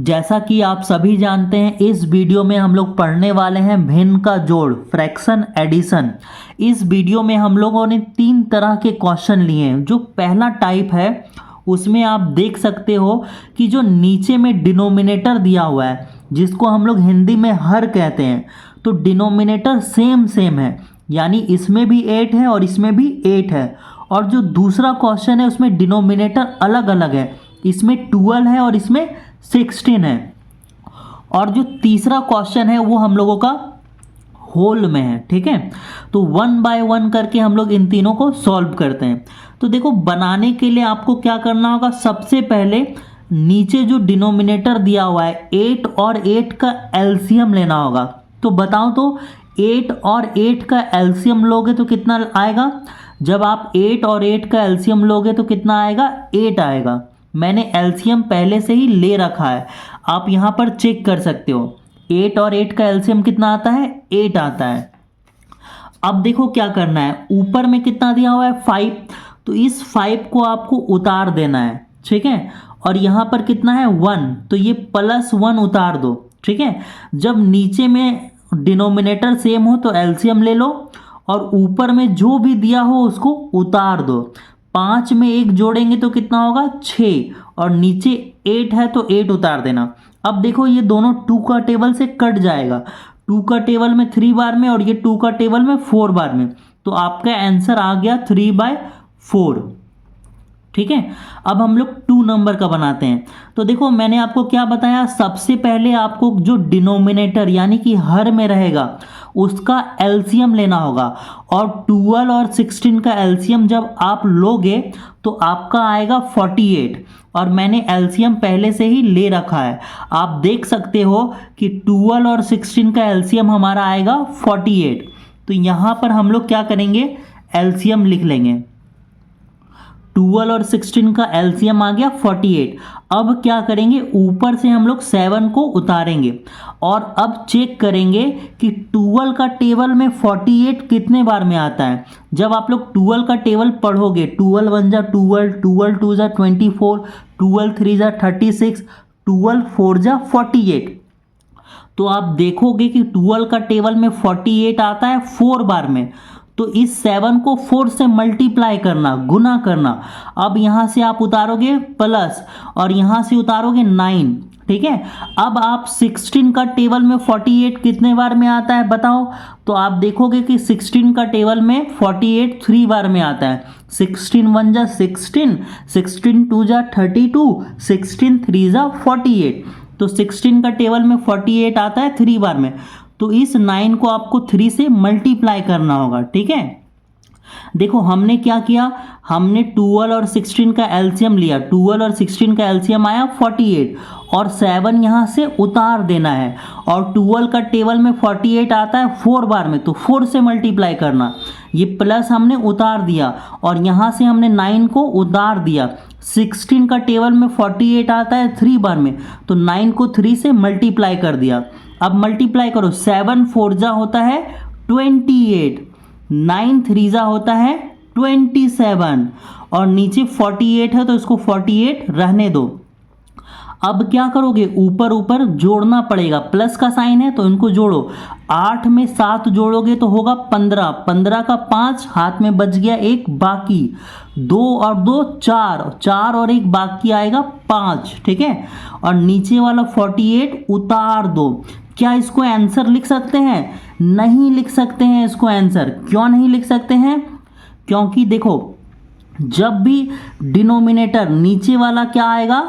जैसा कि आप सभी जानते हैं, इस वीडियो में हम लोग पढ़ने वाले हैं भिन्न का जोड़, फ्रैक्शन एडिशन। इस वीडियो में हम लोगों ने 3 तरह के क्वेश्चन लिए हैं। जो पहला टाइप है उसमें आप देख सकते हो कि जो नीचे में डिनोमिनेटर दिया हुआ है, जिसको हम लोग हिंदी में हर कहते हैं, तो डिनोमिनेटर सेम सेम है, यानी इसमें भी 8 है और इसमें भी 8 है। और जो दूसरा क्वेश्चन है उसमें डिनोमिनेटर अलग अलग है, इसमें 12 है और इसमें 16 है। और जो तीसरा क्वेश्चन है वो हम लोगों का होल में है। ठीक है, तो 1 बाय 1 करके हम लोग इन तीनों को सॉल्व करते हैं। तो देखो, बनाने के लिए आपको क्या करना होगा, सबसे पहले नीचे जो डिनोमिनेटर दिया हुआ है 8 और 8 का एलसीएम लेना होगा। तो बताओ तो 8 और 8 का एलसीएम लोगे तो कितना आएगा? जब आप 8 और 8 का एलसीएम लोगे तो कितना आएगा? 8 आएगा। मैंने एलसीएम पहले से ही ले रखा है, आप यहाँ पर चेक कर सकते हो। 8 और 8 का एलसीएम कितना आता है? 8 आता है। अब देखो क्या करना है, ऊपर में कितना दिया हुआ है? 5। तो इस 5 को आपको उतार देना है। ठीक है, और यहाँ पर कितना है? 1, तो ये +1 उतार दो। ठीक है, जब नीचे में डिनोमिनेटर सेम हो तो एलसीएम ले लो और ऊपर में जो भी दिया हो उसको उतार दो। 5 में 1 जोड़ेंगे तो कितना होगा? 6, और नीचे 8 है तो 8 उतार देना। अब देखो, ये दोनों 2 का टेबल से कट जाएगा। 2 का टेबल में 3 बार में और ये 2 का टेबल में 4 बार में, तो आपका आंसर आ गया 3/4। ठीक है, अब हम लोग 2 नंबर का बनाते हैं। तो देखो, मैंने आपको क्या बताया, सबसे पहले आपको जो डिनोमिनेटर यानी कि हर में रहेगा उसका एलसीएम लेना होगा। और 12 और 16 का एलसीएम जब आप लोगे तो आपका आएगा 48, और मैंने एलसीएम पहले से ही ले रखा है। आप देख सकते हो कि 12 और 16 का एलसीएम हमारा आएगा 48। तो यहाँ पर हम लोग क्या करेंगे, एलसीएम लिख लेंगे। 12 और 16 का एलसीएम आ गया 48। अब क्या करेंगे, ऊपर से हम लोग 7 को उतारेंगे और अब चेक करेंगे कि 12 का टेबल में 48 कितने बार में आता है। जब आप लोग 12 का टेबल पढ़ोगे, 12 1 जा 12, 12 2 जा 24, 12 3 जा 36, 12 4 जा 48, तो आप देखोगे कि 12 का टेबल में 48 आता है 4 बार में। तो इस 7 को 4 से मल्टीप्लाई करना, गुना करना। अब यहाँ से आप उतारोगे प्लस और यहाँ से उतारोगे 9। ठीक है, अब आप 16 का टेबल में 48 कितने बार में आता है बताओ? तो आप देखोगे कि 16 का टेबल में 48 3 बार में आता है। 16 1 जा 16, 16 2 जा 32, 16 3 जा 48। तो 16 का टेबल में 48 आता है 3 बार में, तो इस 9 को आपको 3 से मल्टीप्लाई करना होगा। ठीक है, देखो हमने क्या किया, हमने 12 और 16 का एलसीएम लिया। 12 और 16 का एलसीएम आया 48 और 7 यहाँ से उतार देना है। और 12 का टेबल में 48 आता है 4 बार में, तो 4 से मल्टीप्लाई करना। ये प्लस हमने उतार दिया और यहाँ से हमने 9 को उतार दिया। 16 का टेबल में 48 आता है 3 बार में, तो 9 को 3 से मल्टीप्लाई कर दिया। अब मल्टीप्लाई करो, 7 4 जा होता है 28, 9 3 जा होता है 27, और नीचे 48 है तो इसको 48 रहने दो। अब क्या करोगे, ऊपर ऊपर जोड़ना पड़ेगा, प्लस का साइन है तो इनको जोड़ो। 8 में 7 जोड़ोगे तो होगा 15, 15 का 5, हाथ में बच गया 1 बाकी, 2 और 2 4, 4 और 1 बाकी आएगा 5। ठीक है, और नीचे वाला 48 उतार दो। क्या इसको आंसर लिख सकते हैं? नहीं लिख सकते हैं इसको आंसर। क्यों नहीं लिख सकते हैं? क्योंकि देखो, जब भी डिनोमिनेटर नीचे वाला क्या आएगा,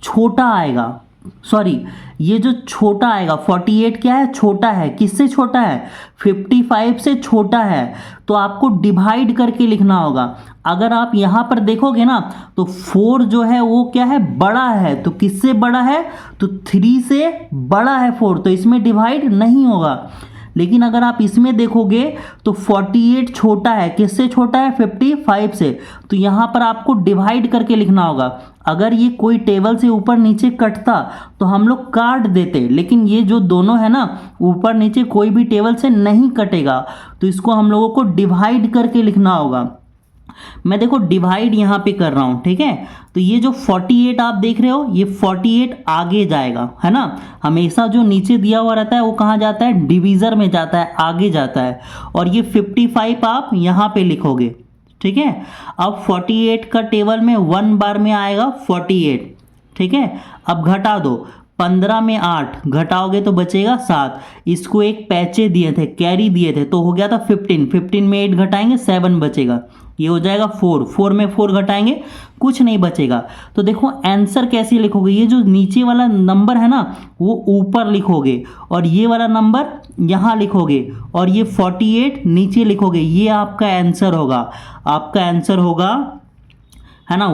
छोटा आएगा। सॉरी, ये जो छोटा आएगा 48 क्या है, छोटा है। किससे छोटा है? 55 से छोटा है। तो आपको डिवाइड करके लिखना होगा। अगर आप यहाँ पर देखोगे ना तो 4 जो है वो क्या है, बड़ा है। तो किससे बड़ा है? तो 3 से बड़ा है 4, तो इसमें डिवाइड नहीं होगा। लेकिन अगर आप इसमें देखोगे तो 48 छोटा है। किससे छोटा है? 55 से। तो यहाँ पर आपको डिवाइड करके लिखना होगा। अगर ये कोई टेबल से ऊपर नीचे कटता तो हम लोग काट देते, लेकिन ये जो दोनों है ना, ऊपर नीचे कोई भी टेबल से नहीं कटेगा, तो इसको हम लोगों को डिवाइड करके लिखना होगा। मैं देखो डिवाइड यहाँ पे कर रहा हूँ, ठीक है। तो ये जो 48 आप देख रहे हो, ये 48 आगे जाएगा, है ना। हमेशा जो नीचे दिया हुआ रहता है वो कहाँ जाता है, डिवीज़र में जाता है, आगे जाता है। और ये 55 आप यहाँ पे लिखोगे, ठीक है। अब 48 का टेबल में 1 बार में आएगा 48, ठीक है। अब घटा दो, 15 में 8 घटाओगे तो बचेगा 7। इसको एक पैचे दिए थे, कैरी दिए थे, तो हो गया था 15। 15 में 8 घटाएंगे 7 बचेगा, ये हो जाएगा 4। 4 में 4 घटाएंगे कुछ नहीं बचेगा। तो देखो आंसर कैसे लिखोगे, ये जो नीचे वाला नंबर है ना वो ऊपर लिखोगे, और ये वाला नंबर यहाँ लिखोगे, और ये 48 नीचे लिखोगे। ये आपका आंसर होगा। आपका आंसर होगा, है ना,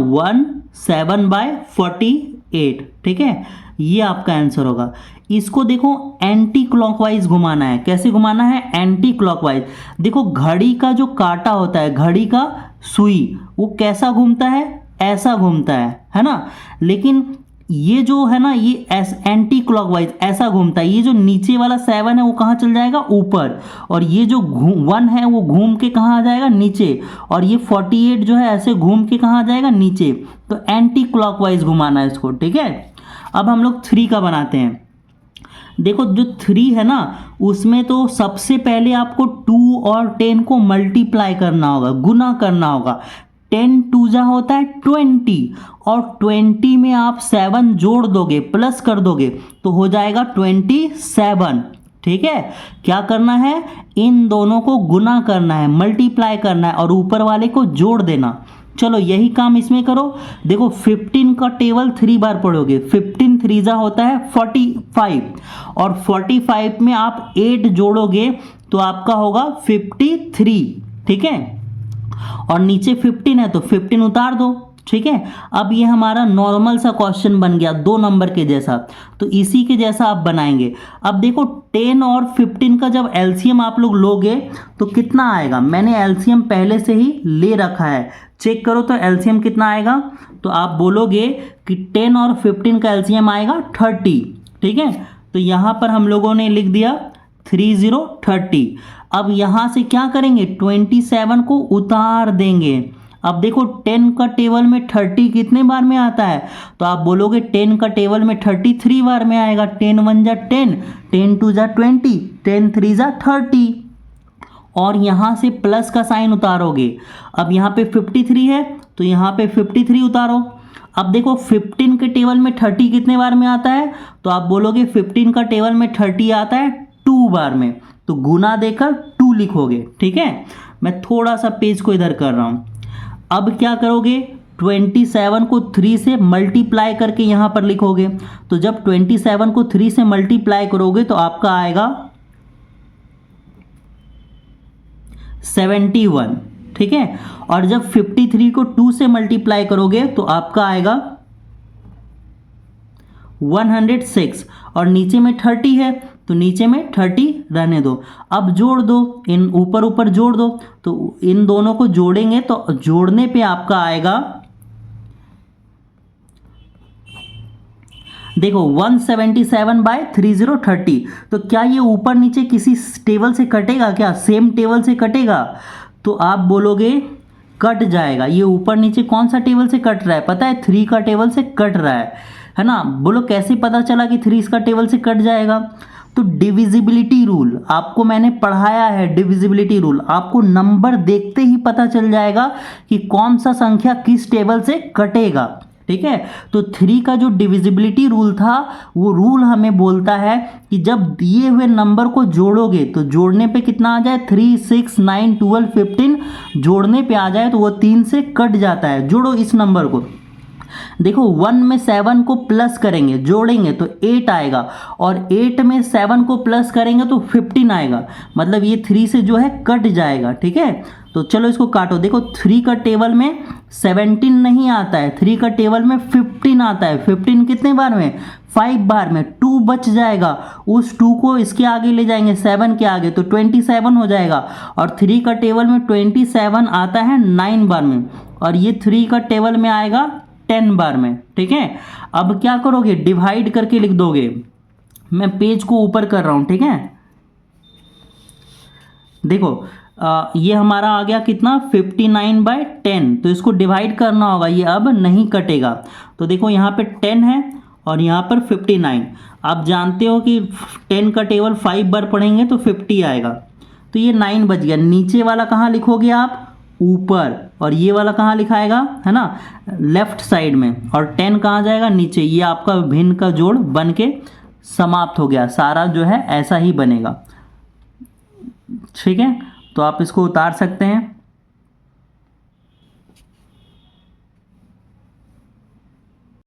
17/48, ठीक है। ये आपका आंसर होगा। इसको देखो एंटी क्लॉकवाइज घुमाना है। कैसे घुमाना है, एंटी क्लॉकवाइज। देखो घड़ी का जो कांटा होता है, घड़ी का सुई, वो कैसा घूमता है, ऐसा घूमता है ना। लेकिन ये जो है ना, ये एंटी क्लॉकवाइज ऐसा घूमता है। ये जो नीचे वाला 7 है वो कहाँ चल जाएगा, ऊपर। और ये जो 1 है वो घूम के कहाँ आ जाएगा, नीचे। और ये 48 जो है ऐसे घूम के कहाँ आ जाएगा, नीचे। तो एंटी क्लॉकवाइज घुमाना है इसको, ठीक है। अब हम लोग 3 का बनाते हैं। देखो जो 3 है ना, उसमें तो सबसे पहले आपको 2 और 10 को मल्टीप्लाई करना होगा, गुना करना होगा। 10 2 जा होता है 20, और 20 में आप 7 जोड़ दोगे, प्लस कर दोगे, तो हो जाएगा 27, ठीक है। क्या करना है, इन दोनों को गुना करना है, मल्टीप्लाई करना है, और ऊपर वाले को जोड़ देना। चलो यही काम इसमें करो। देखो 15 का टेबल 3 बार पढ़ोगे। 15 3 जा होता है 45, और 45 में आप 8 जोड़ोगे तो आपका होगा 53, ठीक है। और नीचे 15 है तो 15 उतार दो, ठीक है। अब ये हमारा नॉर्मल सा क्वेश्चन बन गया 2 नंबर के जैसा। तो इसी के जैसा आप बनाएंगे। अब देखो 10 और 15 का जब एलसीएम आप लोग लोगे तो कितना आएगा। मैंने एलसीएम पहले से ही ले रखा है, चेक करो तो एलसीएम कितना आएगा। तो आप बोलोगे कि 10 और 15 का एलसीएम आएगा 30, ठीक है। तो यहाँ पर हम लोगों ने लिख दिया 30। अब यहाँ से क्या करेंगे, 27 को उतार देंगे। अब देखो 10 का टेबल में 30 कितने बार में आता है, तो आप बोलोगे 10 का टेबल में 33 बार में आएगा। 10 1 जा 10, 10 2 जा 20, 10 3 जा 30। और यहाँ से प्लस का साइन उतारोगे। अब यहाँ पे 53 है तो यहाँ पे 53 उतारो। अब देखो 15 के टेबल में 30 कितने बार में आता है, तो आप बोलोगे 15 का टेबल में 30 आता है 2 बार में, तो गुना देकर 2 लिखोगे, ठीक है। मैं थोड़ा सा पेज को इधर कर रहा हूँ। अब क्या करोगे, 27 को 3 से मल्टीप्लाई करके यहाँ पर लिखोगे। तो जब 27 को 3 से मल्टीप्लाई करोगे तो आपका आएगा 71, ठीक है। और जब 53 को 2 से मल्टीप्लाई करोगे तो आपका आएगा 106, और नीचे में 30 है तो नीचे में 30 रहने दो। अब जोड़ दो, इन ऊपर ऊपर जोड़ दो, तो इन दोनों को जोड़ेंगे तो जोड़ने पे आपका आएगा, देखो 177/3030। तो क्या ये ऊपर नीचे किसी टेबल से कटेगा क्या, सेम टेबल से कटेगा, तो आप बोलोगे कट जाएगा। ये ऊपर नीचे कौन सा टेबल से कट रहा है, पता है, 3 का टेबल से कट रहा है ना। बोलो कैसे पता चला कि 3 इसका टेबल से कट जाएगा। तो डिविजिबिलिटी रूल आपको मैंने पढ़ाया है। डिविजिबिलिटी रूल आपको नंबर देखते ही पता चल जाएगा कि कौन सा संख्या किस टेबल से कटेगा, ठीक है। तो 3 का जो डिविजिबिलिटी रूल था वो रूल हमें बोलता है कि जब दिए हुए नंबर को जोड़ोगे तो जोड़ने पे कितना आ जाए, 3 6 9 12 15 जोड़ने पे आ जाए तो वो 3 से कट जाता है। जोड़ो इस नंबर को। देखो 1 में 7 को प्लस करेंगे, जोड़ेंगे तो 8 आएगा, और 8 में 7 को प्लस करेंगे तो 15 आएगा। मतलब ये 3 से जो है कट जाएगा, ठीक है। तो चलो इसको काटो। देखो 3 का टेबल में 17 नहीं आता है, 3 का टेबल में 15 आता है। 15 कितने बार में, 5 बार में। 2 बच जाएगा, उस 2 को इसके आगे ले जाएंगे 7 के आगे, तो 27 हो जाएगा। और 3 का टेबल में 27 आता है 9 बार में, और ये 3 का टेबल में आएगा 10 बार में, ठीक है। अब क्या करोगे, डिवाइड करके लिख दोगे। मैं पेज को ऊपर कर रहा हूं, ठीक है। देखो ये हमारा आ गया कितना 59/10, तो इसको डिवाइड करना होगा, ये अब नहीं कटेगा। तो देखो यहाँ पे 10 है और यहाँ पर 59। आप जानते हो कि 10 का टेबल 5 बार पढ़ेंगे तो 50 आएगा, तो ये 9 बच गया। नीचे वाला कहाँ लिखोगे आप? ऊपर, और ये वाला कहाँ लिखाएगा, है ना, लेफ्ट साइड में, और 10 कहाँ जाएगा? नीचे। ये आपका भिन्न का जोड़ बन के समाप्त हो गया। सारा जो है ऐसा ही बनेगा। ठीक है, तो आप इसको उतार सकते हैं।